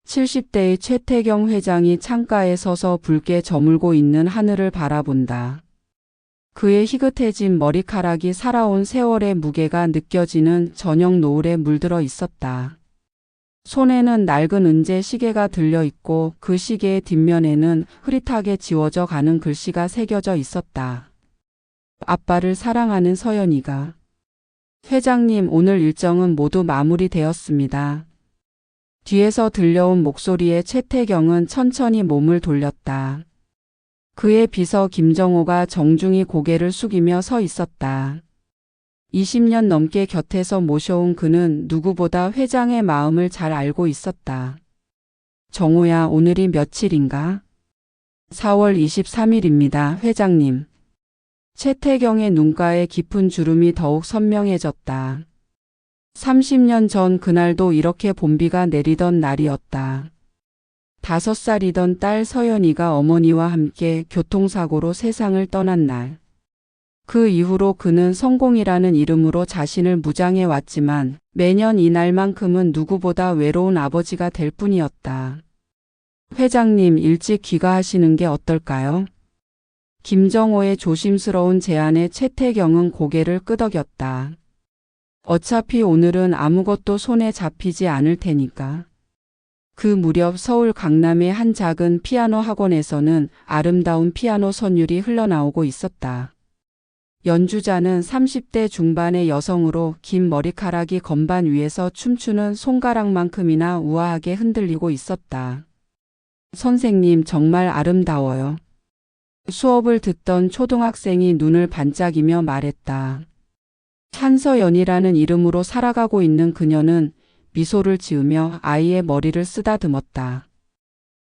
70대의 최태경 회장이 창가에 서서 붉게 저물고 있는 하늘을 바라본다. 그의 희끗해진 머리카락이 살아온 세월의 무게가 느껴지는 저녁 노을에 물들어 있었다. 손에는 낡은 은재 시계가 들려 있고 그 시계의 뒷면에는 흐릿하게 지워져 가는 글씨가 새겨져 있었다. 아빠를 사랑하는 서연이가. 회장님, 오늘 일정은 모두 마무리되었습니다. 뒤에서 들려온 목소리에 최태경은 천천히 몸을 돌렸다. 그의 비서 김정호가 정중히 고개를 숙이며 서 있었다. 20년 넘게 곁에서 모셔온 그는 누구보다 회장의 마음을 잘 알고 있었다. 정호야, 오늘이 며칠인가? 4월 23일입니다, 회장님. 최태경의 눈가에 깊은 주름이 더욱 선명해졌다. 30년 전 그날도 이렇게 봄비가 내리던 날이었다. 5살이던 딸 서연이가 어머니와 함께 교통사고로 세상을 떠난 날. 그 이후로 그는 성공이라는 이름으로 자신을 무장해 왔지만 매년 이날만큼은 누구보다 외로운 아버지가 될 뿐이었다. 회장님, 일찍 귀가하시는 게 어떨까요? 김정호의 조심스러운 제안에 최태경은 고개를 끄덕였다. 어차피 오늘은 아무것도 손에 잡히지 않을 테니까. 그 무렵 서울 강남의 한 작은 피아노 학원에서는 아름다운 피아노 선율이 흘러나오고 있었다. 연주자는 30대 중반의 여성으로 긴 머리카락이 건반 위에서 춤추는 손가락만큼이나 우아하게 흔들리고 있었다. 선생님, 정말 아름다워요. 수업을 듣던 초등학생이 눈을 반짝이며 말했다. 한서연이라는 이름으로 살아가고 있는 그녀는 미소를 지으며 아이의 머리를 쓰다듬었다.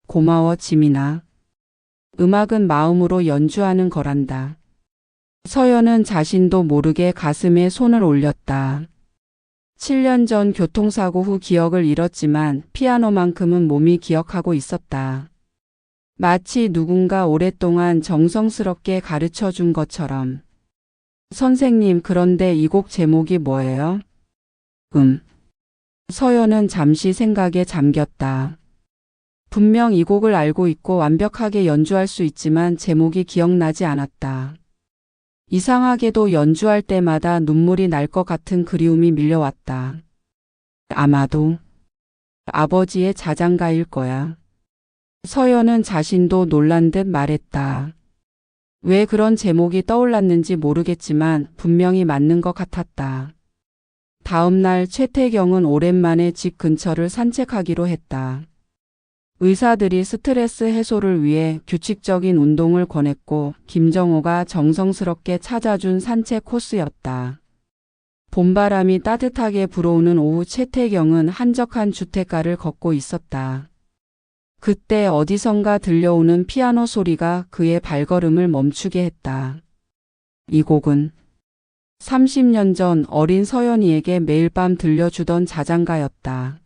고마워, 지민아. 음악은 마음으로 연주하는 거란다. 서연은 자신도 모르게 가슴에 손을 올렸다. 7년 전 교통사고 후 기억을 잃었지만 피아노만큼은 몸이 기억하고 있었다. 마치 누군가 오랫동안 정성스럽게 가르쳐 준 것처럼. 선생님, 그런데 이 곡 제목이 뭐예요? 서연은 잠시 생각에 잠겼다. 분명 이 곡을 알고 있고 완벽하게 연주할 수 있지만 제목이 기억나지 않았다. 이상하게도 연주할 때마다 눈물이 날 것 같은 그리움이 밀려왔다. 아마도 아버지의 자장가일 거야. 서연은 자신도 놀란 듯 말했다. 왜 그런 제목이 떠올랐는지 모르겠지만 분명히 맞는 것 같았다. 다음 날 최태경은 오랜만에 집 근처를 산책하기로 했다. 의사들이 스트레스 해소를 위해 규칙적인 운동을 권했고 김정호가 정성스럽게 찾아준 산책 코스였다. 봄바람이 따뜻하게 불어오는 오후 최태경은 한적한 주택가를 걷고 있었다. 그때 어디선가 들려오는 피아노 소리가 그의 발걸음을 멈추게 했다. 이 곡은 30년 전 어린 서연이에게 매일 밤 들려주던 자장가였다.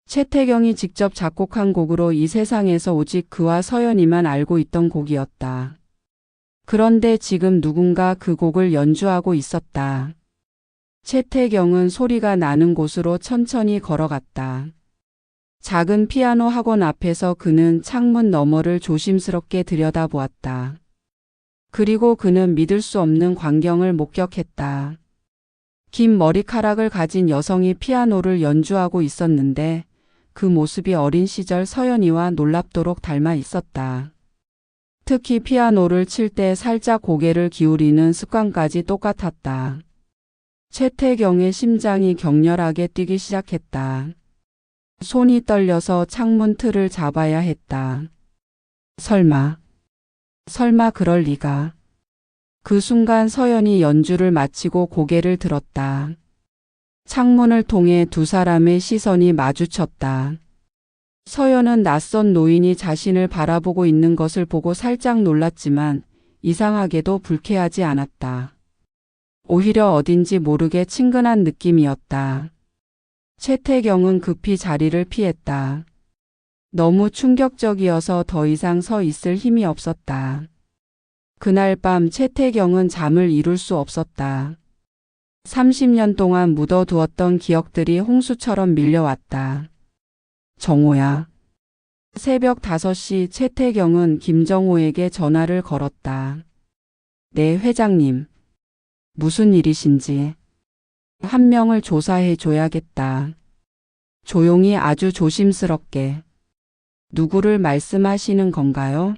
최태경이 직접 작곡한 곡으로 이 세상에서 오직 그와 서연이만 알고 있던 곡이었다. 그런데 지금 누군가 그 곡을 연주하고 있었다. 최태경은 소리가 나는 곳으로 천천히 걸어갔다. 작은 피아노 학원 앞에서 그는 창문 너머를 조심스럽게 들여다보았다. 그리고 그는 믿을 수 없는 광경을 목격했다. 긴 머리카락을 가진 여성이 피아노를 연주하고 있었는데 그 모습이 어린 시절 서연이와 놀랍도록 닮아 있었다. 특히 피아노를 칠 때 살짝 고개를 기울이는 습관까지 똑같았다. 최태경의 심장이 격렬하게 뛰기 시작했다. 손이 떨려서 창문 틀을 잡아야 했다. 설마 그럴 리가. 그 순간 서연이 연주를 마치고 고개를 들었다. 창문을 통해 두 사람의 시선이 마주쳤다. 서연은 낯선 노인이 자신을 바라보고 있는 것을 보고 살짝 놀랐지만 이상하게도 불쾌하지 않았다. 오히려 어딘지 모르게 친근한 느낌이었다. 최태경은 급히 자리를 피했다. 너무 충격적이어서 더 이상 서 있을 힘이 없었다. 그날 밤 최태경은 잠을 이룰 수 없었다. 30년 동안 묻어두었던 기억들이 홍수처럼 밀려왔다. 정호야. 새벽 5시 최태경은 김정호에게 전화를 걸었다. 네, 회장님. 무슨 일이신지. 한 명을 조사해 줘야겠다. 조용히 아주 조심스럽게. 누구를 말씀하시는 건가요?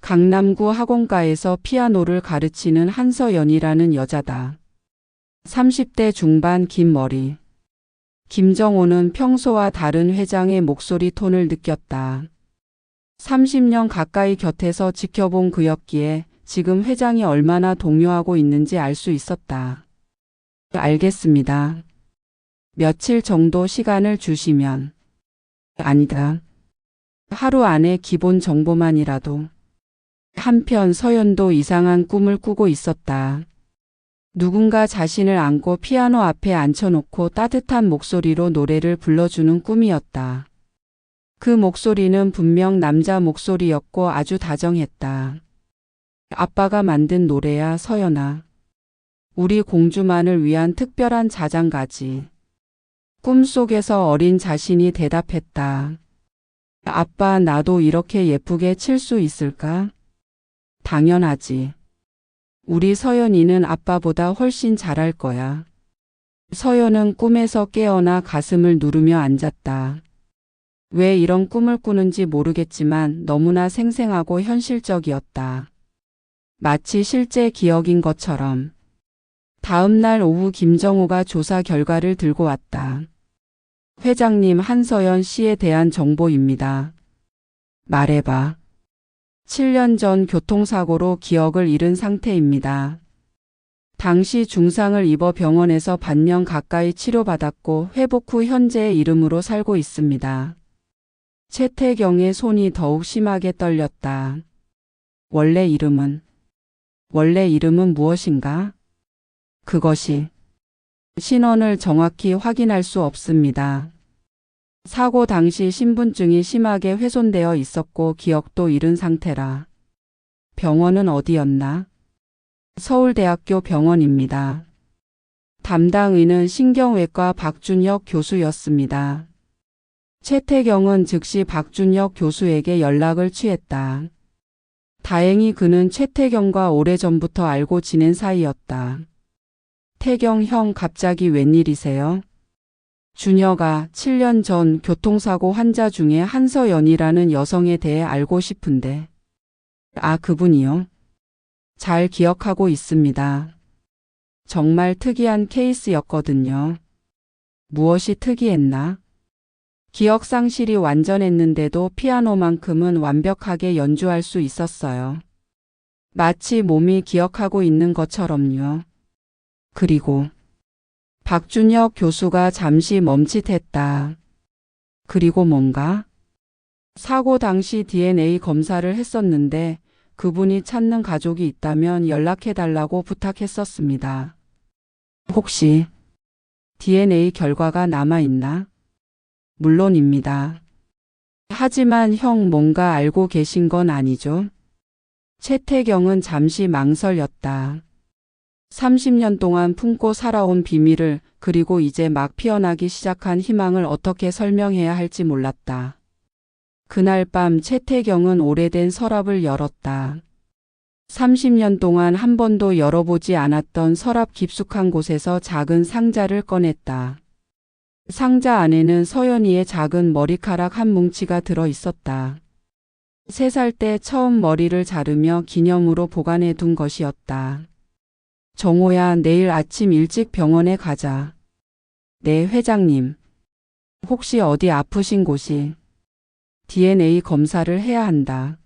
강남구 학원가에서 피아노를 가르치는 한서연이라는 여자다. 30대 중반 긴 머리. 김정호는 평소와 다른 회장의 목소리 톤을 느꼈다. 30년 가까이 곁에서 지켜본 그였기에 지금 회장이 얼마나 동요하고 있는지 알 수 있었다. 알겠습니다. 며칠 정도 시간을 주시면. 아니다. 하루 안에 기본 정보만이라도. 한편 서연도 이상한 꿈을 꾸고 있었다. 누군가 자신을 안고 피아노 앞에 앉혀놓고 따뜻한 목소리로 노래를 불러주는 꿈이었다. 그 목소리는 분명 남자 목소리였고 아주 다정했다. 아빠가 만든 노래야, 서연아. 우리 공주만을 위한 특별한 자장가지. 꿈속에서 어린 자신이 대답했다. 아빠, 나도 이렇게 예쁘게 칠 수 있을까? 당연하지. 우리 서연이는 아빠보다 훨씬 잘할 거야. 서연은 꿈에서 깨어나 가슴을 누르며 앉았다. 왜 이런 꿈을 꾸는지 모르겠지만 너무나 생생하고 현실적이었다. 마치 실제 기억인 것처럼. 다음 날 오후 김정호가 조사 결과를 들고 왔다. 회장님, 한서연 씨에 대한 정보입니다. 말해봐. 7년 전 교통사고로 기억을 잃은 상태입니다. 당시 중상을 입어 병원에서 반년 가까이 치료받았고 회복 후 현재의 이름으로 살고 있습니다. 최태경의 손이 더욱 심하게 떨렸다. 원래 이름은 무엇인가? 그것이 신원을 정확히 확인할 수 없습니다. 사고 당시 신분증이 심하게 훼손되어 있었고 기억도 잃은 상태라. 병원은 어디였나? 서울대학교 병원입니다. 담당의는 신경외과 박준혁 교수였습니다. 최태경은 즉시 박준혁 교수에게 연락을 취했다. 다행히 그는 최태경과 오래전부터 알고 지낸 사이였다. 태경 형, 갑자기 웬일이세요? 준혁아, 7년 전 교통사고 환자 중에 한서연이라는 여성에 대해 알고 싶은데. 아, 그분이요? 잘 기억하고 있습니다. 정말 특이한 케이스였거든요. 무엇이 특이했나? 기억 상실이 완전했는데도 피아노만큼은 완벽하게 연주할 수 있었어요. 마치 몸이 기억하고 있는 것처럼요. 그리고 박준혁 교수가 잠시 멈칫했다. 그리고 뭔가? 사고 당시 DNA 검사를 했었는데 그분이 찾는 가족이 있다면 연락해달라고 부탁했었습니다. 혹시 DNA 결과가 남아있나? 물론입니다. 하지만 형, 뭔가 알고 계신 건 아니죠? 최태경은 잠시 망설였다. 30년 동안 품고 살아온 비밀을, 그리고 이제 막 피어나기 시작한 희망을 어떻게 설명해야 할지 몰랐다. 그날 밤 최태경은 오래된 서랍을 열었다. 30년 동안 한 번도 열어보지 않았던 서랍 깊숙한 곳에서 작은 상자를 꺼냈다. 상자 안에는 서연이의 작은 머리카락 한 뭉치가 들어 있었다. 3살 때 처음 머리를 자르며 기념으로 보관해 둔 것이었다. 정호야, 내일 아침 일찍 병원에 가자. 네, 회장님. 혹시 어디 아프신 곳이? DNA 검사를 해야 한다.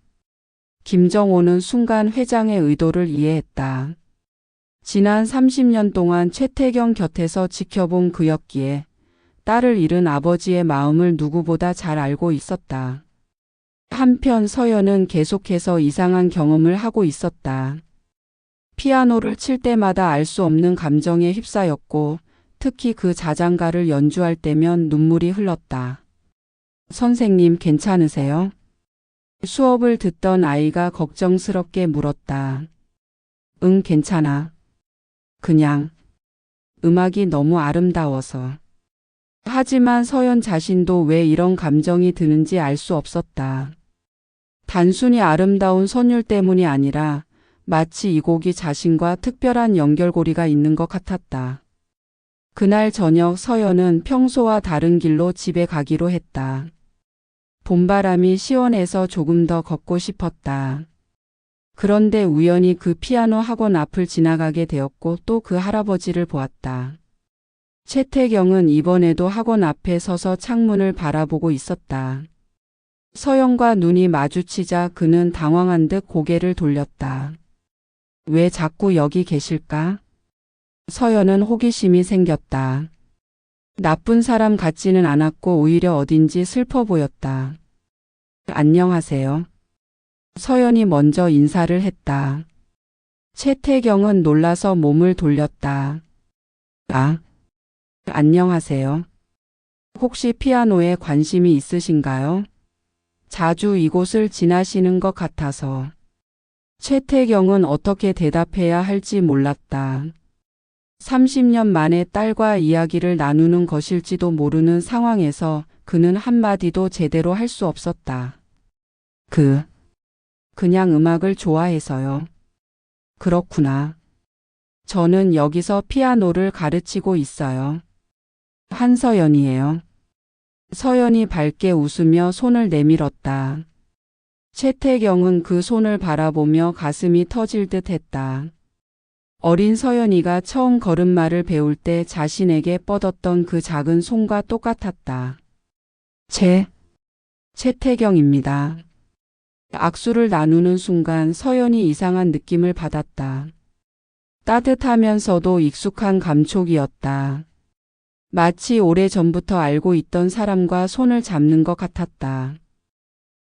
김정호는 순간 회장의 의도를 이해했다. 지난 30년 동안 최태경 곁에서 지켜본 그였기에 딸을 잃은 아버지의 마음을 누구보다 잘 알고 있었다. 한편 서연은 계속해서 이상한 경험을 하고 있었다. 피아노를 칠 때마다 알 수 없는 감정에 휩싸였고 특히 그 자장가를 연주할 때면 눈물이 흘렀다. 선생님, 괜찮으세요? 수업을 듣던 아이가 걱정스럽게 물었다. 응, 괜찮아. 그냥 음악이 너무 아름다워서. 하지만 서연 자신도 왜 이런 감정이 드는지 알 수 없었다. 단순히 아름다운 선율 때문이 아니라 마치 이 곡이 자신과 특별한 연결고리가 있는 것 같았다. 그날 저녁 서연은 평소와 다른 길로 집에 가기로 했다. 봄바람이 시원해서 조금 더 걷고 싶었다. 그런데 우연히 그 피아노 학원 앞을 지나가게 되었고 또 그 할아버지를 보았다. 최태경은 이번에도 학원 앞에 서서 창문을 바라보고 있었다. 서연과 눈이 마주치자 그는 당황한 듯 고개를 돌렸다. 왜 자꾸 여기 계실까? 서연은 호기심이 생겼다. 나쁜 사람 같지는 않았고 오히려 어딘지 슬퍼 보였다. 안녕하세요. 서연이 먼저 인사를 했다. 최태경은 놀라서 몸을 돌렸다. 아, 안녕하세요. 혹시 피아노에 관심이 있으신가요? 자주 이곳을 지나시는 것 같아서. 최태경은 어떻게 대답해야 할지 몰랐다. 30년 만에 딸과 이야기를 나누는 것일지도 모르는 상황에서 그는 한마디도 제대로 할 수 없었다. 그냥 음악을 좋아해서요. 그렇구나. 저는 여기서 피아노를 가르치고 있어요. 한서연이에요. 서연이 밝게 웃으며 손을 내밀었다. 최태경은 그 손을 바라보며 가슴이 터질 듯 했다. 어린 서연이가 처음 걸음마를 배울 때 자신에게 뻗었던 그 작은 손과 똑같았다. 최태경입니다. 악수를 나누는 순간 서연이 이상한 느낌을 받았다. 따뜻하면서도 익숙한 감촉이었다. 마치 오래전부터 알고 있던 사람과 손을 잡는 것 같았다.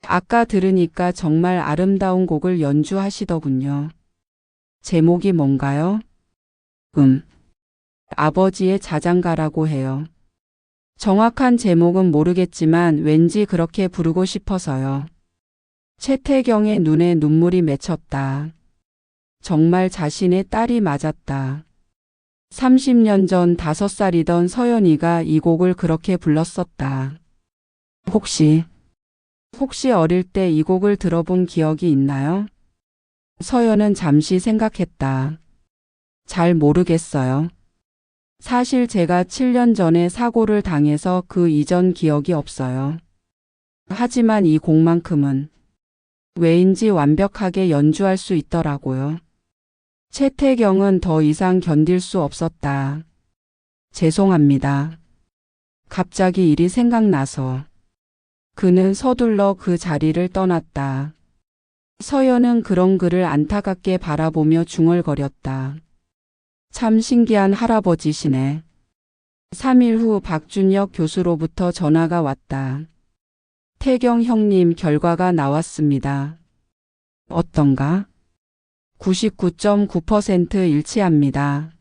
아까 들으니까 정말 아름다운 곡을 연주하시더군요. 제목이 뭔가요? 아버지의 자장가라고 해요. 정확한 제목은 모르겠지만 왠지 그렇게 부르고 싶어서요. 최태경의 눈에 눈물이 맺혔다. 정말 자신의 딸이 맞았다. 30년 전 5살이던 서연이가 이 곡을 그렇게 불렀었다. 혹시 어릴 때 이 곡을 들어본 기억이 있나요? 서연은 잠시 생각했다. 잘 모르겠어요. 사실 제가 7년 전에 사고를 당해서 그 이전 기억이 없어요. 하지만 이 곡만큼은 왜인지 완벽하게 연주할 수 있더라고요. 최태경은 더 이상 견딜 수 없었다. 죄송합니다. 갑자기 일이 생각나서. 그는 서둘러 그 자리를 떠났다. 서연은 그런 그를 안타깝게 바라보며 중얼거렸다. 참 신기한 할아버지시네. 3일 후 박준혁 교수로부터 전화가 왔다. 태경 형님 결과가 나왔습니다. 어떤가? 99.9% 일치합니다.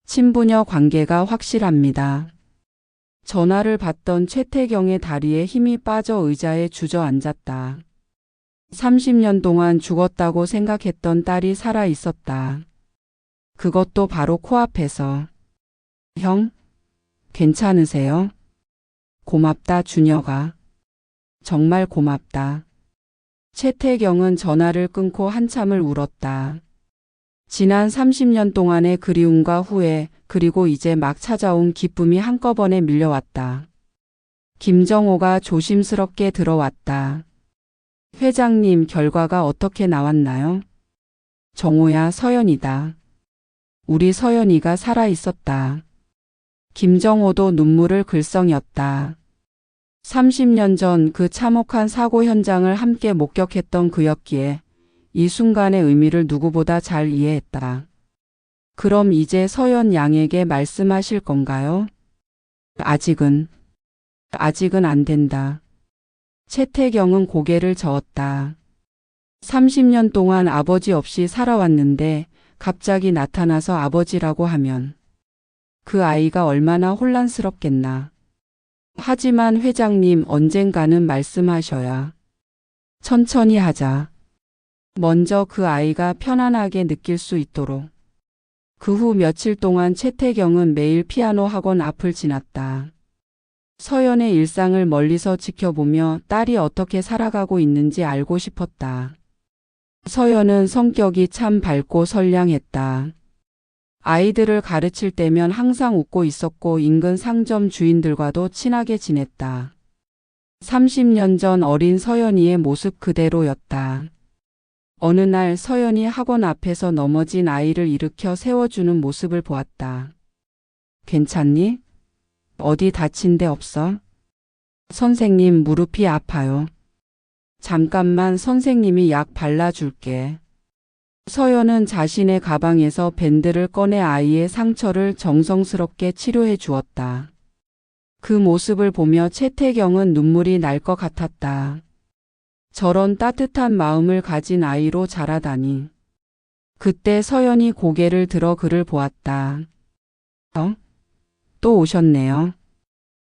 친부녀 관계가 확실합니다. 전화를 받던 최태경의 다리에 힘이 빠져 의자에 주저앉았다. 30년 동안 죽었다고 생각했던 딸이 살아 있었다. 그것도 바로 코앞에서. 형? 괜찮으세요? 고맙다 준혁아. 정말 고맙다. 최태경은 전화를 끊고 한참을 울었다. 지난 30년 동안의 그리움과 후회, 그리고 이제 막 찾아온 기쁨이 한꺼번에 밀려왔다. 김정호가 조심스럽게 들어왔다. 회장님 결과가 어떻게 나왔나요? 정호야, 서연이다. 우리 서연이가 살아있었다. 김정호도 눈물을 글썽였다. 30년 전 그 참혹한 사고 현장을 함께 목격했던 그였기에 이 순간의 의미를 누구보다 잘 이해했다. 그럼 이제 서연 양에게 말씀하실 건가요? 아직은 안 된다. 최태경은 고개를 저었다. 30년 동안 아버지 없이 살아왔는데 갑자기 나타나서 아버지라고 하면 그 아이가 얼마나 혼란스럽겠나. 하지만 회장님 언젠가는 말씀하셔야. 천천히 하자. 먼저 그 아이가 편안하게 느낄 수 있도록. 그 후 며칠 동안 최태경은 매일 피아노 학원 앞을 지났다. 서연의 일상을 멀리서 지켜보며 딸이 어떻게 살아가고 있는지 알고 싶었다. 서연은 성격이 참 밝고 선량했다. 아이들을 가르칠 때면 항상 웃고 있었고 인근 상점 주인들과도 친하게 지냈다. 30년 전 어린 서연이의 모습 그대로였다. 어느 날 서연이 학원 앞에서 넘어진 아이를 일으켜 세워주는 모습을 보았다. 괜찮니? 어디 다친 데 없어? 선생님, 무릎이 아파요. 잠깐만, 선생님이 약 발라줄게. 서연은 자신의 가방에서 밴드를 꺼내 아이의 상처를 정성스럽게 치료해 주었다. 그 모습을 보며 채태경은 눈물이 날 것 같았다. 저런 따뜻한 마음을 가진 아이로 자라다니. 그때 서연이 고개를 들어 그를 보았다. 또 오셨네요.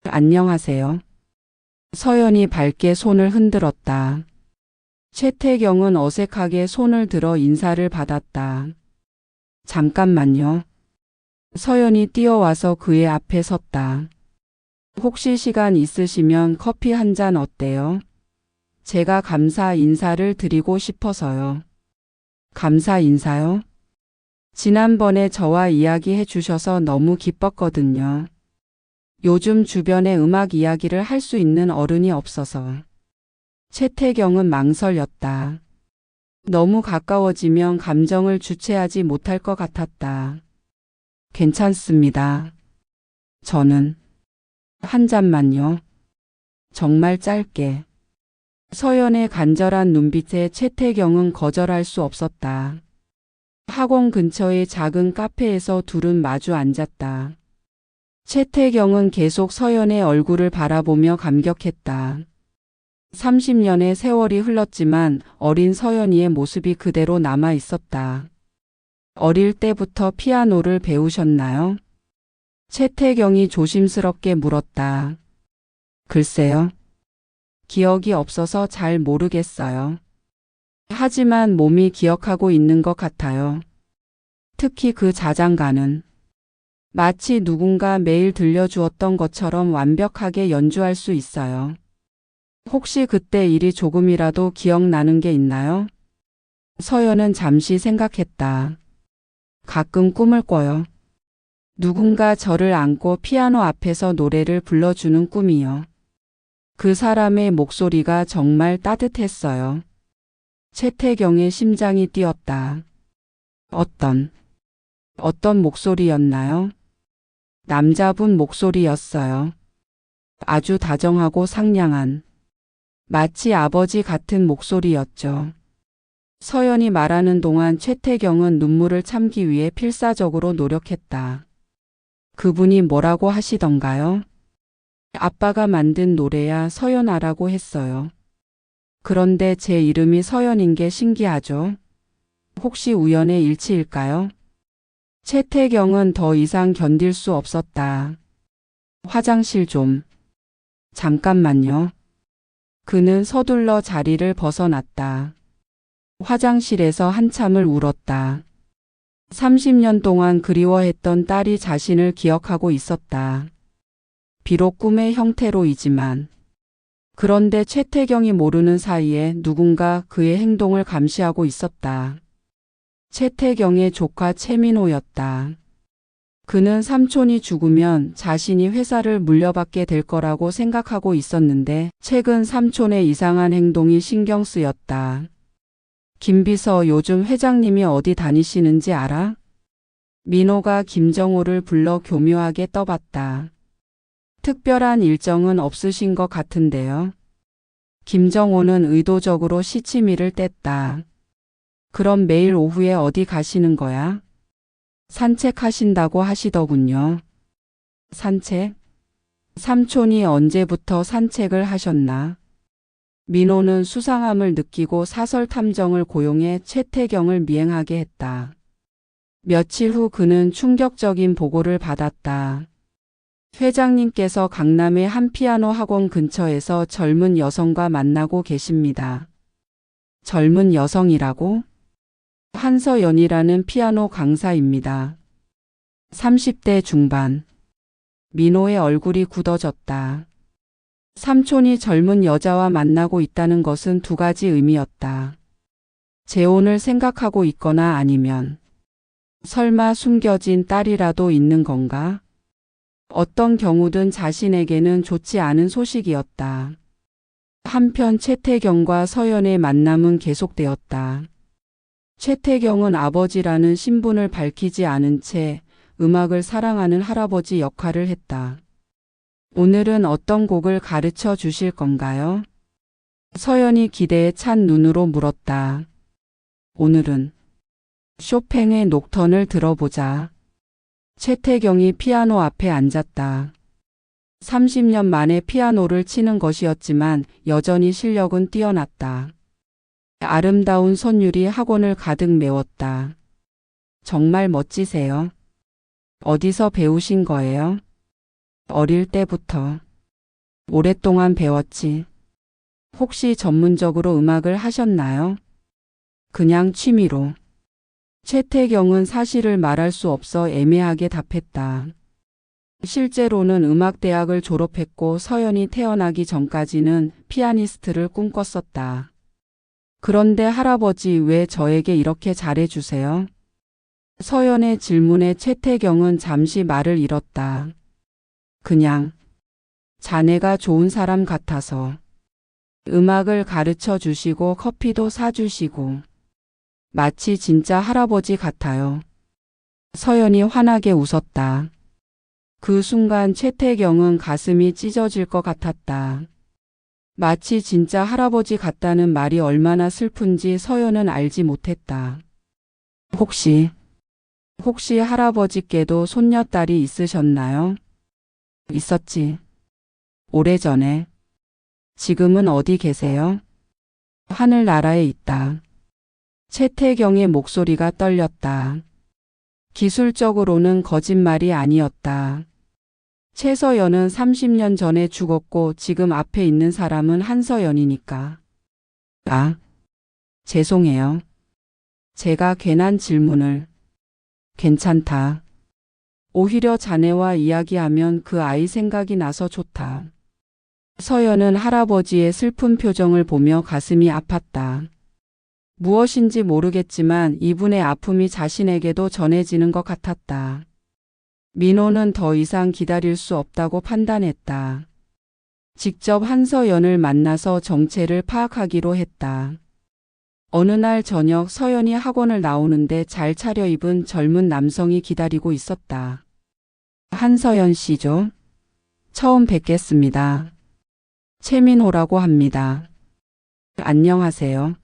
안녕하세요. 서연이 밝게 손을 흔들었다. 채태경은 어색하게 손을 들어 인사를 받았다. 잠깐만요. 서연이 뛰어와서 그의 앞에 섰다. 혹시 시간 있으시면 커피 한 잔 어때요? 제가 감사 인사를 드리고 싶어서요. 감사 인사요? 지난번에 저와 이야기해 주셔서 너무 기뻤거든요. 요즘 주변에 음악 이야기를 할 수 있는 어른이 없어서. 채태경은 망설였다. 너무 가까워지면 감정을 주체하지 못할 것 같았다. 괜찮습니다. 저는 한 잔만요. 정말 짧게. 서연의 간절한 눈빛에 채태경은 거절할 수 없었다. 학원 근처의 작은 카페에서 둘은 마주 앉았다. 채태경은 계속 서연의 얼굴을 바라보며 감격했다. 30년의 세월이 흘렀지만 어린 서연이의 모습이 그대로 남아 있었다. 어릴 때부터 피아노를 배우셨나요? 채태경이 조심스럽게 물었다. 글쎄요. 기억이 없어서 잘 모르겠어요. 하지만 몸이 기억하고 있는 것 같아요. 특히 그 자장가는 마치 누군가 매일 들려주었던 것처럼 완벽하게 연주할 수 있어요. 혹시 그때 일이 조금이라도 기억나는 게 있나요? 서연은 잠시 생각했다. 가끔 꿈을 꿔요. 누군가 저를 안고 피아노 앞에서 노래를 불러주는 꿈이요. 그 사람의 목소리가 정말 따뜻했어요. 채태경의 심장이 뛰었다. 어떤 목소리였나요? 남자분 목소리였어요. 아주 다정하고 상냥한. 마치 아버지 같은 목소리였죠. 서연이 말하는 동안 채태경은 눈물을 참기 위해 필사적으로 노력했다. 그분이 뭐라고 하시던가요? 아빠가 만든 노래야 서연아라고 했어요. 그런데 제 이름이 서연인 게 신기하죠? 혹시 우연의 일치일까요? 채태경은 더 이상 견딜 수 없었다. 화장실 좀. 잠깐만요. 그는 서둘러 자리를 벗어났다. 화장실에서 한참을 울었다. 30년 동안 그리워했던 딸이 자신을 기억하고 있었다. 비록 꿈의 형태로이지만. 그런데 채태경이 모르는 사이에 누군가 그의 행동을 감시하고 있었다. 채태경의 조카 최민호였다. 그는 삼촌이 죽으면 자신이 회사를 물려받게 될 거라고 생각하고 있었는데 최근 삼촌의 이상한 행동이 신경 쓰였다. 김비서, 요즘 회장님이 어디 다니시는지 알아? 민호가 김정호를 불러 교묘하게 떠봤다. 특별한 일정은 없으신 것 같은데요. 김정호는 의도적으로 시치미를 뗐다. 그럼 매일 오후에 어디 가시는 거야? 산책하신다고 하시더군요. 산책? 삼촌이 언제부터 산책을 하셨나? 민호는 수상함을 느끼고 사설 탐정을 고용해 채태경을 미행하게 했다. 며칠 후 그는 충격적인 보고를 받았다. 회장님께서 강남의 한 피아노 학원 근처에서 젊은 여성과 만나고 계십니다. 젊은 여성이라고? 한서연이라는 피아노 강사입니다. 30대 중반. 민호의 얼굴이 굳어졌다. 삼촌이 젊은 여자와 만나고 있다는 것은 두 가지 의미였다. 재혼을 생각하고 있거나 아니면 설마 숨겨진 딸이라도 있는 건가? 어떤 경우든 자신에게는 좋지 않은 소식이었다. 한편 최태경과 서연의 만남은 계속되었다. 최태경은 아버지라는 신분을 밝히지 않은 채 음악을 사랑하는 할아버지 역할을 했다. 오늘은 어떤 곡을 가르쳐 주실 건가요? 서연이 기대에 찬 눈으로 물었다. 오늘은 쇼팽의 녹턴을 들어보자. 최태경이 피아노 앞에 앉았다. 30년 만에 피아노를 치는 것이었지만 여전히 실력은 뛰어났다. 아름다운 선율이 학원을 가득 메웠다. 정말 멋지세요. 어디서 배우신 거예요? 어릴 때부터. 오랫동안 배웠지. 혹시 전문적으로 음악을 하셨나요? 그냥 취미로. 최태경은 사실을 말할 수 없어 애매하게 답했다. 실제로는 음악대학을 졸업했고 서연이 태어나기 전까지는 피아니스트를 꿈꿨었다. 그런데 할아버지 왜 저에게 이렇게 잘해주세요? 서연의 질문에 최태경은 잠시 말을 잃었다. 그냥 자네가 좋은 사람 같아서. 음악을 가르쳐 주시고 커피도 사주시고. 마치 진짜 할아버지 같아요. 서연이 환하게 웃었다. 그 순간 최태경은 가슴이 찢어질 것 같았다. 마치 진짜 할아버지 같다는 말이 얼마나 슬픈지 서연은 알지 못했다. 혹시 할아버지께도 손녀딸이 있으셨나요? 있었지. 오래전에. 지금은 어디 계세요? 하늘나라에 있다. 최태경의 목소리가 떨렸다. 기술적으로는 거짓말이 아니었다. 최서연은 30년 전에 죽었고 지금 앞에 있는 사람은 한서연이니까. 아, 죄송해요. 제가 괜한 질문을. 괜찮다. 오히려 자네와 이야기하면 그 아이 생각이 나서 좋다. 서연은 할아버지의 슬픈 표정을 보며 가슴이 아팠다. 무엇인지 모르겠지만 이분의 아픔이 자신에게도 전해지는 것 같았다. 민호는 더 이상 기다릴 수 없다고 판단했다. 직접 한서연을 만나서 정체를 파악하기로 했다. 어느 날 저녁 서연이 학원을 나오는데 잘 차려입은 젊은 남성이 기다리고 있었다. 한서연 씨죠? 처음 뵙겠습니다. 최민호라고 합니다. 안녕하세요.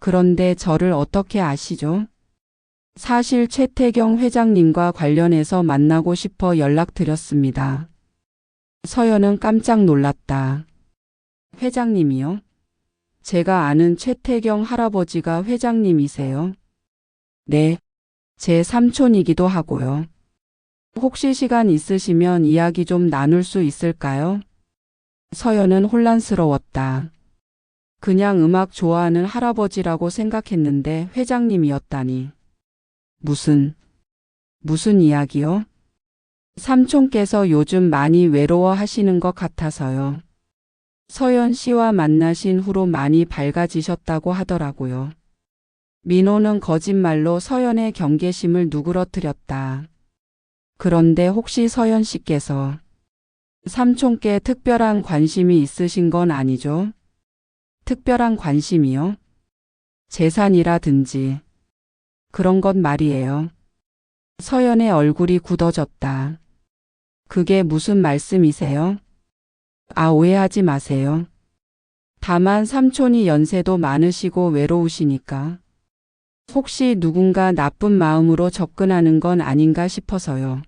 그런데 저를 어떻게 아시죠? 사실 최태경 회장님과 관련해서 만나고 싶어 연락드렸습니다. 서연은 깜짝 놀랐다. 회장님이요? 제가 아는 최태경 할아버지가 회장님이세요? 네, 제 삼촌이기도 하고요. 혹시 시간 있으시면 이야기 좀 나눌 수 있을까요? 서연은 혼란스러웠다. 그냥 음악 좋아하는 할아버지라고 생각했는데 회장님이었다니. 무슨 이야기요? 삼촌께서 요즘 많이 외로워하시는 것 같아서요. 서연 씨와 만나신 후로 많이 밝아지셨다고 하더라고요. 민호는 거짓말로 서연의 경계심을 누그러뜨렸다. 그런데 혹시 서연 씨께서 삼촌께 특별한 관심이 있으신 건 아니죠? 특별한 관심이요? 재산이라든지 그런 것 말이에요. 서연의 얼굴이 굳어졌다. 그게 무슨 말씀이세요? 아, 오해하지 마세요. 다만 삼촌이 연세도 많으시고 외로우시니까. 혹시 누군가 나쁜 마음으로 접근하는 건 아닌가 싶어서요.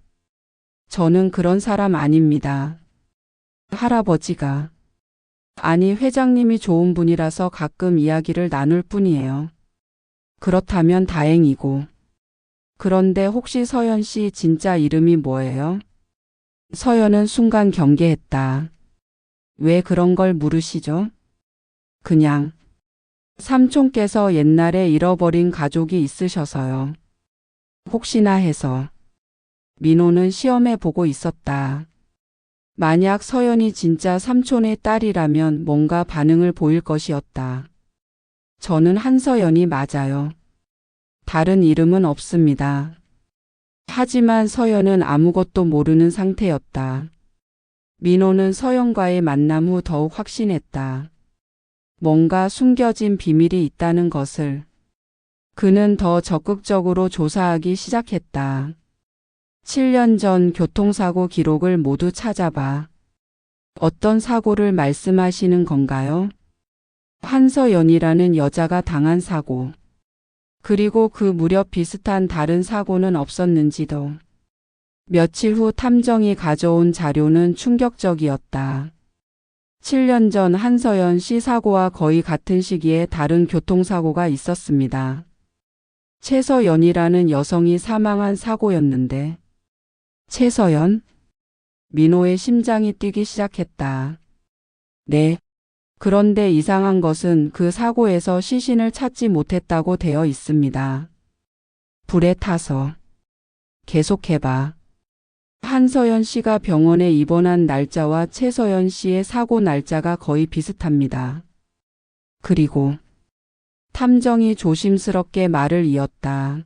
저는 그런 사람 아닙니다. 할아버지가. 아니, 회장님이 좋은 분이라서 가끔 이야기를 나눌 뿐이에요. 그렇다면 다행이고. 그런데 혹시 서연 씨 진짜 이름이 뭐예요? 서연은 순간 경계했다. 왜 그런 걸 물으시죠? 그냥 삼촌께서 옛날에 잃어버린 가족이 있으셔서요. 혹시나 해서. 민호는 시험해 보고 있었다. 만약 서연이 진짜 삼촌의 딸이라면 뭔가 반응을 보일 것이었다. 저는 한서연이 맞아요. 다른 이름은 없습니다. 하지만 서연은 아무것도 모르는 상태였다. 민호는 서연과의 만남 후 더욱 확신했다. 뭔가 숨겨진 비밀이 있다는 것을. 그는 더 적극적으로 조사하기 시작했다. 7년 전 교통사고 기록을 모두 찾아봐. 어떤 사고를 말씀하시는 건가요? 한서연이라는 여자가 당한 사고. 그리고 그 무렵 비슷한 다른 사고는 없었는지도. 며칠 후 탐정이 가져온 자료는 충격적이었다. 7년 전 한서연 씨 사고와 거의 같은 시기에 다른 교통사고가 있었습니다. 최서연이라는 여성이 사망한 사고였는데. 최서연? 민호의 심장이 뛰기 시작했다. 네. 그런데 이상한 것은 그 사고에서 시신을 찾지 못했다고 되어 있습니다. 불에 타서. 계속해봐. 한서연 씨가 병원에 입원한 날짜와 최서연 씨의 사고 날짜가 거의 비슷합니다. 그리고 탐정이 조심스럽게 말을 이었다.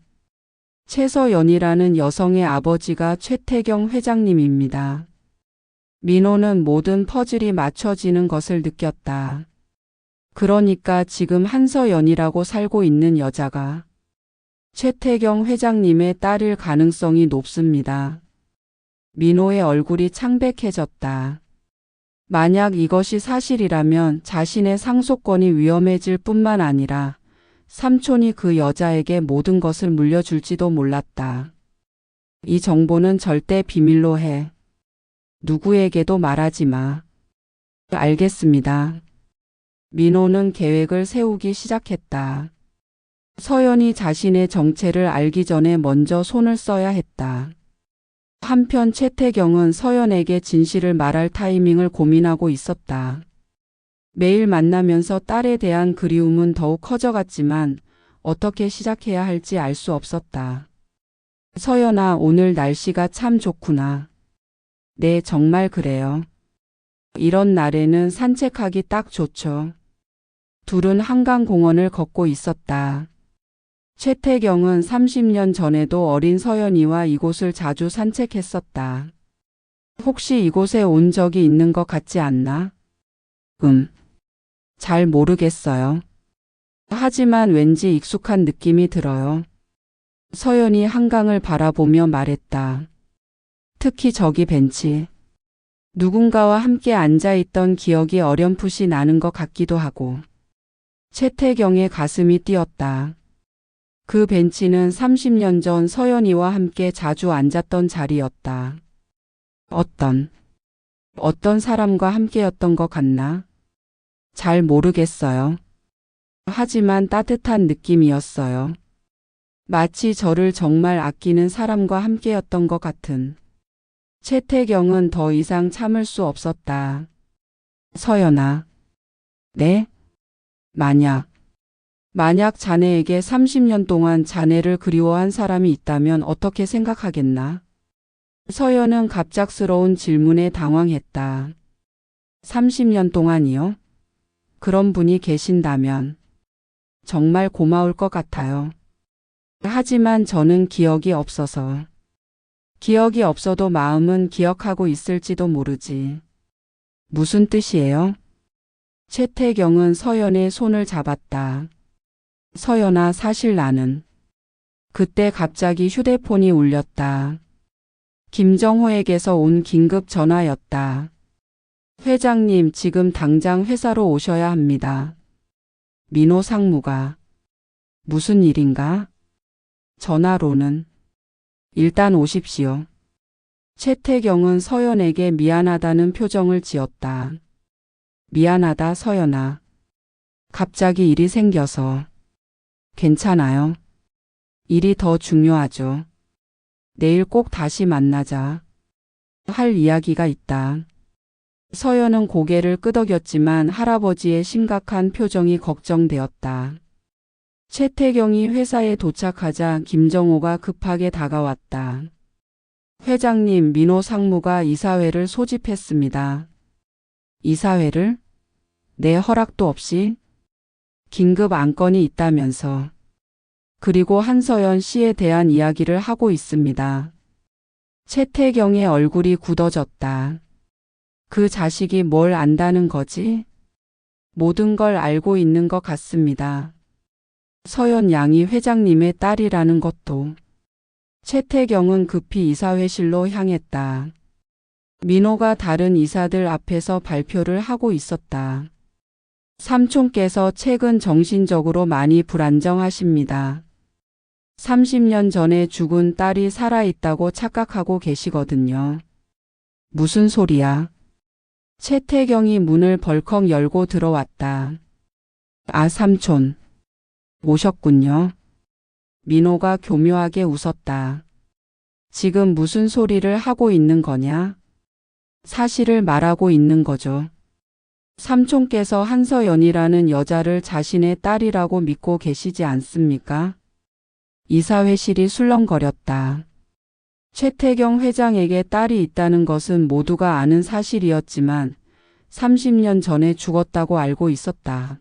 최서연이라는 여성의 아버지가 최태경 회장님입니다. 민호는 모든 퍼즐이 맞춰지는 것을 느꼈다. 그러니까 지금 한서연이라고 살고 있는 여자가 최태경 회장님의 딸일 가능성이 높습니다. 민호의 얼굴이 창백해졌다. 만약 이것이 사실이라면 자신의 상속권이 위험해질 뿐만 아니라 삼촌이 그 여자에게 모든 것을 물려줄지도 몰랐다. 이 정보는 절대 비밀로 해. 누구에게도 말하지 마. 알겠습니다. 민호는 계획을 세우기 시작했다. 서연이 자신의 정체를 알기 전에 먼저 손을 써야 했다. 한편 최태경은 서연에게 진실을 말할 타이밍을 고민하고 있었다. 매일 만나면서 딸에 대한 그리움은 더욱 커져갔지만 어떻게 시작해야 할지 알 수 없었다. 서연아, 오늘 날씨가 참 좋구나. 네, 정말 그래요. 이런 날에는 산책하기 딱 좋죠. 둘은 한강공원을 걷고 있었다. 최태경은 30년 전에도 어린 서연이와 이곳을 자주 산책했었다. 혹시 이곳에 온 적이 있는 것 같지 않나? 잘 모르겠어요. 하지만 왠지 익숙한 느낌이 들어요. 서연이 한강을 바라보며 말했다. 특히 저기 벤치. 누군가와 함께 앉아있던 기억이 어렴풋이 나는 것 같기도 하고. 최태경의 가슴이 뛰었다. 그 벤치는 30년 전 서연이와 함께 자주 앉았던 자리였다. 어떤 사람과 함께였던 것 같나? 잘 모르겠어요. 하지만 따뜻한 느낌이었어요. 마치 저를 정말 아끼는 사람과 함께였던 것 같은. 최태경은 더 이상 참을 수 없었다. 서연아. 네? 만약 자네에게 30년 동안 자네를 그리워한 사람이 있다면 어떻게 생각하겠나? 서연은 갑작스러운 질문에 당황했다. 30년 동안이요? 그런 분이 계신다면 정말 고마울 것 같아요. 하지만 저는 기억이 없어서. 기억이 없어도 마음은 기억하고 있을지도 모르지. 무슨 뜻이에요? 최태경은 서연의 손을 잡았다. 서연아, 사실 나는. 그때 갑자기 휴대폰이 울렸다. 김정호에게서 온 긴급 전화였다. 회장님, 지금 당장 회사로 오셔야 합니다. 민호 상무가. 무슨 일인가? 전화로는. 일단 오십시오. 최태경은 서연에게 미안하다는 표정을 지었다. 미안하다, 서연아. 갑자기 일이 생겨서. 괜찮아요. 일이 더 중요하죠. 내일 꼭 다시 만나자. 할 이야기가 있다. 서연은 고개를 끄덕였지만 할아버지의 심각한 표정이 걱정되었다. 최태경이 회사에 도착하자 김정호가 급하게 다가왔다. 회장님, 민호 상무가 이사회를 소집했습니다. 이사회를? 내 허락도 없이? 긴급 안건이 있다면서. 그리고 한서연 씨에 대한 이야기를 하고 있습니다. 최태경의 얼굴이 굳어졌다. 그 자식이 뭘 안다는 거지? 모든 걸 알고 있는 것 같습니다. 서연 양이 회장님의 딸이라는 것도. 최태경은 급히 이사회실로 향했다. 민호가 다른 이사들 앞에서 발표를 하고 있었다. 삼촌께서 최근 정신적으로 많이 불안정하십니다. 30년 전에 죽은 딸이 살아있다고 착각하고 계시거든요. 무슨 소리야? 최태경이 문을 벌컥 열고 들어왔다. 아, 삼촌. 오셨군요. 민호가 교묘하게 웃었다. 지금 무슨 소리를 하고 있는 거냐? 사실을 말하고 있는 거죠. 삼촌께서 한서연이라는 여자를 자신의 딸이라고 믿고 계시지 않습니까? 이사회실이 술렁거렸다. 최태경 회장에게 딸이 있다는 것은 모두가 아는 사실이었지만 30년 전에 죽었다고 알고 있었다.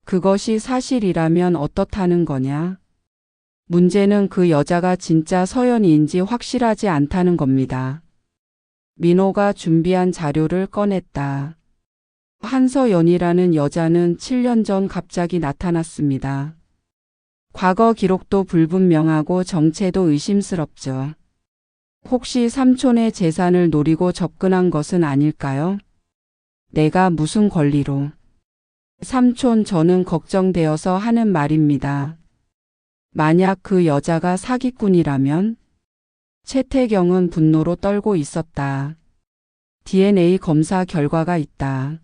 그것이 사실이라면 어떻다는 거냐? 문제는 그 여자가 진짜 서연이인지 확실하지 않다는 겁니다. 민호가 준비한 자료를 꺼냈다. 한서연이라는 여자는 7년 전 갑자기 나타났습니다. 과거 기록도 불분명하고 정체도 의심스럽죠. 혹시 삼촌의 재산을 노리고 접근한 것은 아닐까요? 내가 무슨 권리로? 삼촌, 저는 걱정되어서 하는 말입니다. 만약 그 여자가 사기꾼이라면? 최태경은 분노로 떨고 있었다. DNA 검사 결과가 있다.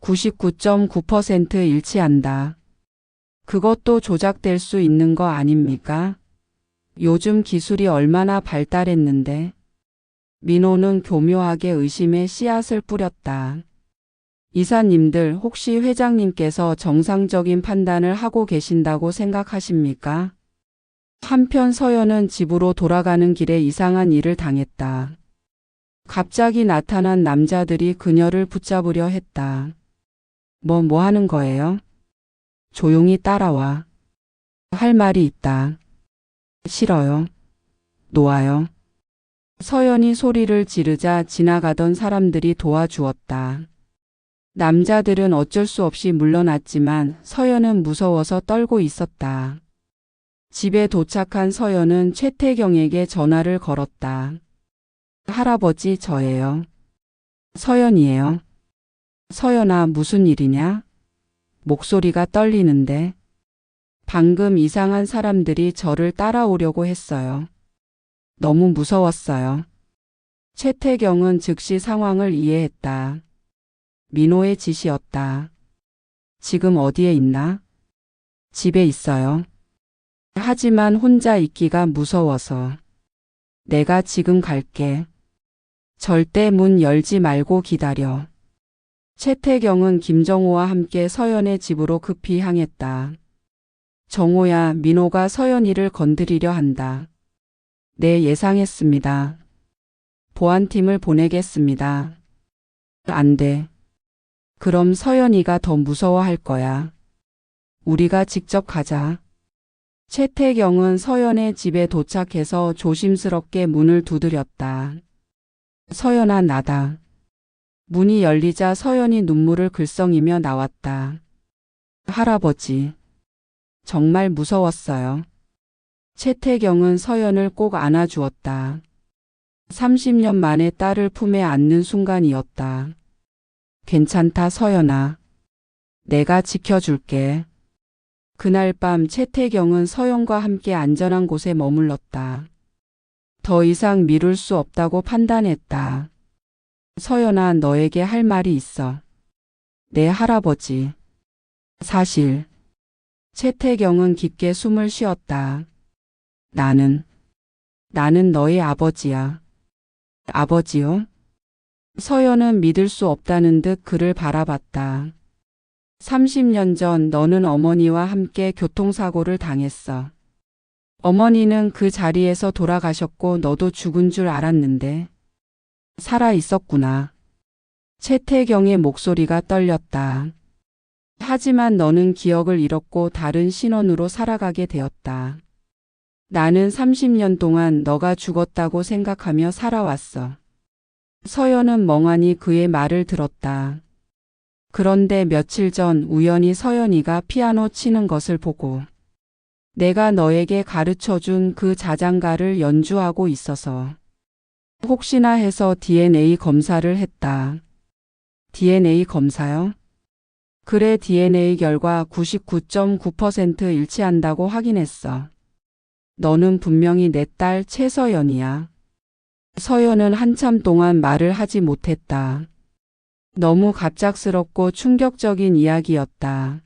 99.9% 일치한다. 그것도 조작될 수 있는 거 아닙니까? 요즘 기술이 얼마나 발달했는데. 민호는 교묘하게 의심의 씨앗을 뿌렸다. 이사님들, 혹시 회장님께서 정상적인 판단을 하고 계신다고 생각하십니까? 한편 서연은 집으로 돌아가는 길에 이상한 일을 당했다. 갑자기 나타난 남자들이 그녀를 붙잡으려 했다. 뭐 하는 거예요? 조용히 따라와. 할 말이 있다. 싫어요. 놓아요. 서연이 소리를 지르자 지나가던 사람들이 도와주었다. 남자들은 어쩔 수 없이 물러났지만 서연은 무서워서 떨고 있었다. 집에 도착한 서연은 최태경에게 전화를 걸었다. 할아버지, 저예요. 서연이에요. 서연아, 무슨 일이냐? 목소리가 떨리는데. 방금 이상한 사람들이 저를 따라오려고 했어요. 너무 무서웠어요. 최태경은 즉시 상황을 이해했다. 민호의 짓이었다. 지금 어디에 있나? 집에 있어요. 하지만 혼자 있기가 무서워서. 내가 지금 갈게. 절대 문 열지 말고 기다려. 최태경은 김정호와 함께 서연의 집으로 급히 향했다. 정호야, 민호가 서연이를 건드리려 한다. 네, 예상했습니다. 보안팀을 보내겠습니다. 안 돼. 그럼 서연이가 더 무서워할 거야. 우리가 직접 가자. 최태경은 서연의 집에 도착해서 조심스럽게 문을 두드렸다. 서연아, 나다. 문이 열리자 서연이 눈물을 글썽이며 나왔다. 할아버지. 정말 무서웠어요. 최태경은 서연을 꼭 안아주었다. 30년 만에 딸을 품에 안는 순간이었다. 괜찮다, 서연아. 내가 지켜줄게. 그날 밤 최태경은 서연과 함께 안전한 곳에 머물렀다. 더 이상 미룰 수 없다고 판단했다. 서연아, 너에게 할 말이 있어. 내 할아버지. 사실. 최태경은 깊게 숨을 쉬었다. 나는 너의 아버지야. 아버지요? 서연은 믿을 수 없다는 듯 그를 바라봤다. 30년 전 너는 어머니와 함께 교통사고를 당했어. 어머니는 그 자리에서 돌아가셨고 너도 죽은 줄 알았는데 살아 있었구나. 최태경의 목소리가 떨렸다. 하지만 너는 기억을 잃었고 다른 신원으로 살아가게 되었다. 나는 30년 동안 너가 죽었다고 생각하며 살아왔어. 서연은 멍하니 그의 말을 들었다. 그런데 며칠 전 우연히 서연이가 피아노 치는 것을 보고 내가 너에게 가르쳐준 그 자장가를 연주하고 있어서 혹시나 해서 DNA 검사를 했다. DNA 검사요? 그래, DNA 결과 99.9% 일치한다고 확인했어. 너는 분명히 내 딸 최서연이야. 서연은 한참 동안 말을 하지 못했다. 너무 갑작스럽고 충격적인 이야기였다.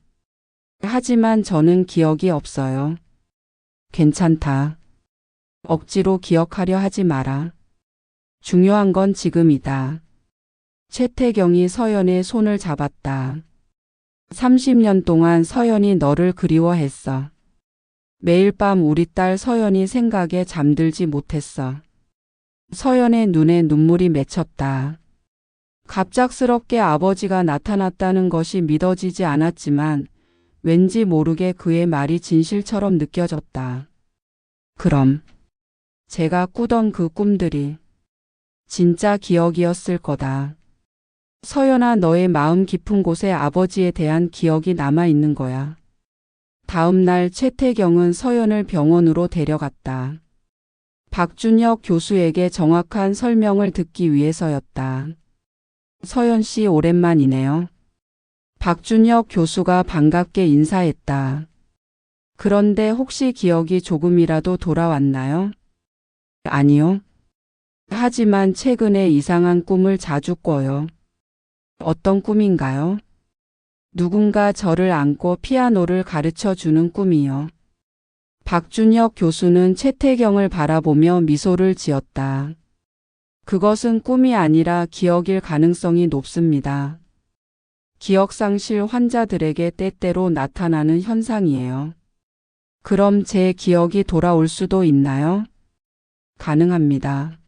하지만 저는 기억이 없어요. 괜찮다. 억지로 기억하려 하지 마라. 중요한 건 지금이다. 최태경이 서연의 손을 잡았다. 30년 동안 서연이 너를 그리워했어. 매일 밤 우리 딸 서연이 생각에 잠들지 못했어. 서연의 눈에 눈물이 맺혔다. 갑작스럽게 아버지가 나타났다는 것이 믿어지지 않았지만 왠지 모르게 그의 말이 진실처럼 느껴졌다. 그럼 제가 꾸던 그 꿈들이 진짜 기억이었을 거다. 서연아, 너의 마음 깊은 곳에 아버지에 대한 기억이 남아있는 거야. 다음 날 최태경은 서연을 병원으로 데려갔다. 박준혁 교수에게 정확한 설명을 듣기 위해서였다. 서연 씨, 오랜만이네요. 박준혁 교수가 반갑게 인사했다. 그런데 혹시 기억이 조금이라도 돌아왔나요? 아니요. 하지만 최근에 이상한 꿈을 자주 꿔요. 어떤 꿈인가요? 누군가 저를 안고 피아노를 가르쳐 주는 꿈이요. 박준혁 교수는 최태경을 바라보며 미소를 지었다. 그것은 꿈이 아니라 기억일 가능성이 높습니다. 기억상실 환자들에게 때때로 나타나는 현상이에요. 그럼 제 기억이 돌아올 수도 있나요? 가능합니다.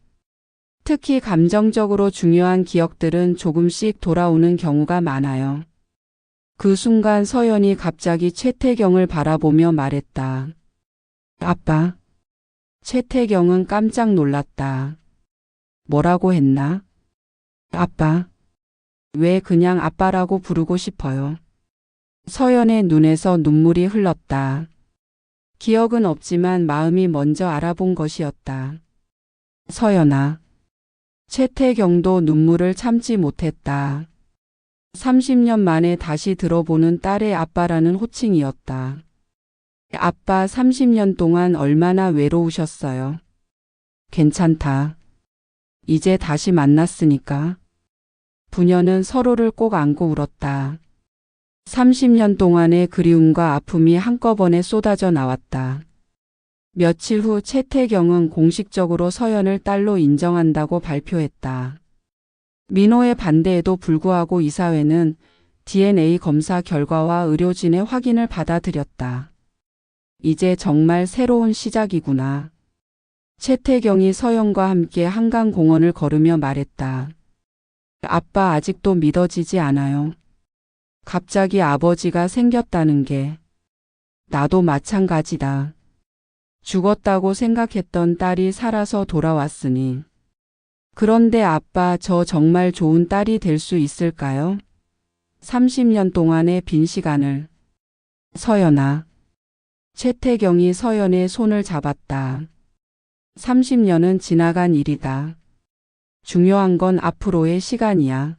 특히 감정적으로 중요한 기억들은 조금씩 돌아오는 경우가 많아요. 그 순간 서연이 갑자기 최태경을 바라보며 말했다. 아빠. 최태경은 깜짝 놀랐다. 뭐라고 했나? 아빠. 왜 그냥 아빠라고 부르고 싶어요? 서연의 눈에서 눈물이 흘렀다. 기억은 없지만 마음이 먼저 알아본 것이었다. 서연아. 최태경도 눈물을 참지 못했다. 30년 만에 다시 들어보는 딸의 아빠라는 호칭이었다. 아빠, 30년 동안 얼마나 외로우셨어요? 괜찮다. 이제 다시 만났으니까. 부녀는 서로를 꼭 안고 울었다. 30년 동안의 그리움과 아픔이 한꺼번에 쏟아져 나왔다. 며칠 후 최태경은 공식적으로 서연을 딸로 인정한다고 발표했다. 민호의 반대에도 불구하고 이사회는 DNA 검사 결과와 의료진의 확인을 받아들였다. 이제 정말 새로운 시작이구나. 최태경이 서연과 함께 한강공원을 걸으며 말했다. 아빠, 아직도 믿어지지 않아요. 갑자기 아버지가 생겼다는 게. 나도 마찬가지다. 죽었다고 생각했던 딸이 살아서 돌아왔으니. 그런데 아빠, 저 정말 좋은 딸이 될 수 있을까요? 30년 동안의 빈 시간을. 서연아. 최태경이 서연의 손을 잡았다. 30년은 지나간 일이다. 중요한 건 앞으로의 시간이야.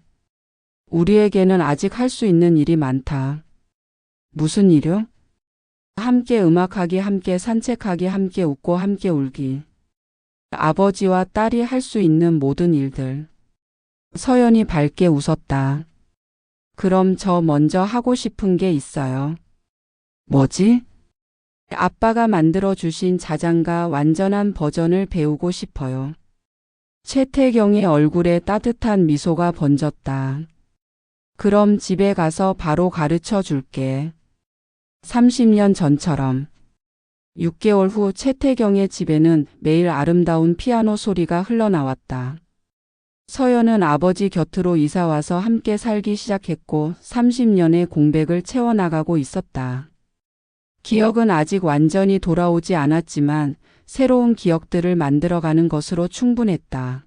우리에게는 아직 할 수 있는 일이 많다. 무슨 일요? 함께 음악하기, 함께 산책하기, 함께 웃고 함께 울기. 아버지와 딸이 할 수 있는 모든 일들. 서연이 밝게 웃었다. 그럼 저 먼저 하고 싶은 게 있어요. 뭐지? 아빠가 만들어주신 자장가 완전한 버전을 배우고 싶어요. 최태경의 얼굴에 따뜻한 미소가 번졌다. 그럼 집에 가서 바로 가르쳐 줄게. 30년 전처럼. 6개월 후 최태경의 집에는 매일 아름다운 피아노 소리가 흘러나왔다. 서연은 아버지 곁으로 이사와서 함께 살기 시작했고 30년의 공백을 채워나가고 있었다. 기억은 아직 완전히 돌아오지 않았지만 새로운 기억들을 만들어가는 것으로 충분했다.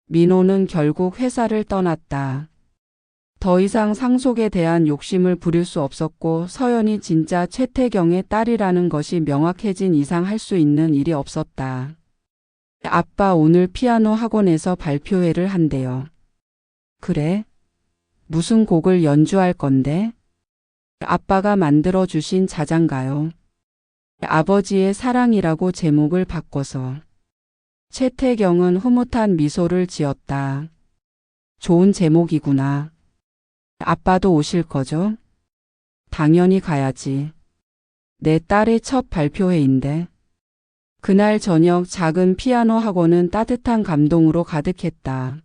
민호는 결국 회사를 떠났다. 더 이상 상속에 대한 욕심을 부릴 수 없었고 서연이 진짜 최태경의 딸이라는 것이 명확해진 이상 할 수 있는 일이 없었다. 아빠 오늘 피아노 학원에서 발표회를 한대요. 그래? 무슨 곡을 연주할 건데? 아빠가 만들어주신 자장가요. 아버지의 사랑이라고 제목을 바꿔서. 최태경은 흐뭇한 미소를 지었다. 좋은 제목이구나. 아빠도 오실 거죠? 당연히 가야지. 내 딸의 첫 발표회인데. 그날 저녁 작은 피아노 학원은 따뜻한 감동으로 가득했다.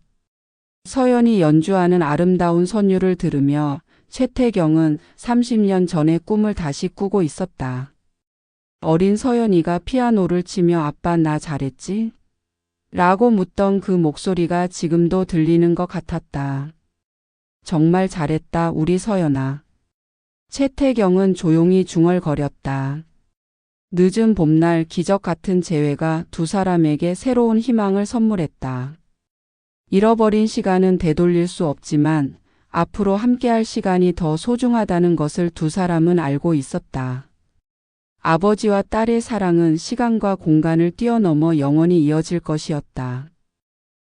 서연이 연주하는 아름다운 선율을 들으며 최태경은 30년 전의 꿈을 다시 꾸고 있었다. 어린 서연이가 피아노를 치며 아빠 나 잘했지? 라고 묻던 그 목소리가 지금도 들리는 것 같았다. 정말 잘했다 우리 서연아. 최태경은 조용히 중얼거렸다. 늦은 봄날 기적 같은 재회가 두 사람에게 새로운 희망을 선물했다. 잃어버린 시간은 되돌릴 수 없지만 앞으로 함께할 시간이 더 소중하다는 것을 두 사람은 알고 있었다. 아버지와 딸의 사랑은 시간과 공간을 뛰어넘어 영원히 이어질 것이었다.